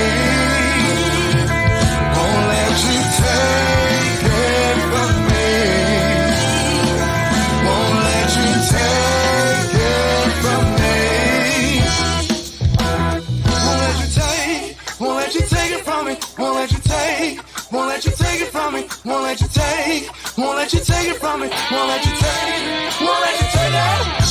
Won't let you take it from me. Won't let you take it from me. Won't let you take, won't let you take it from me. Won't let you take, won't let you take it from me. Won't let you take, won't let you take it from me. Won't let you take, won't let you take it.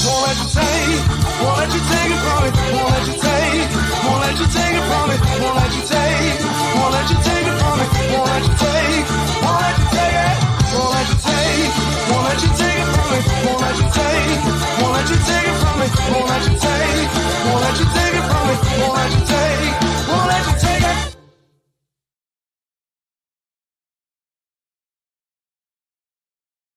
Won't let you take, won't let you take it from me. Won't let you take, won't let you take it from me. Won't let you take, won't let you take it from me. Won't let you take, won't let you take it. Won't let you take, won't let you take it from me. Won't let you take, won't let you take it from me. Won't let you take, won't let you take it from me. Won't let you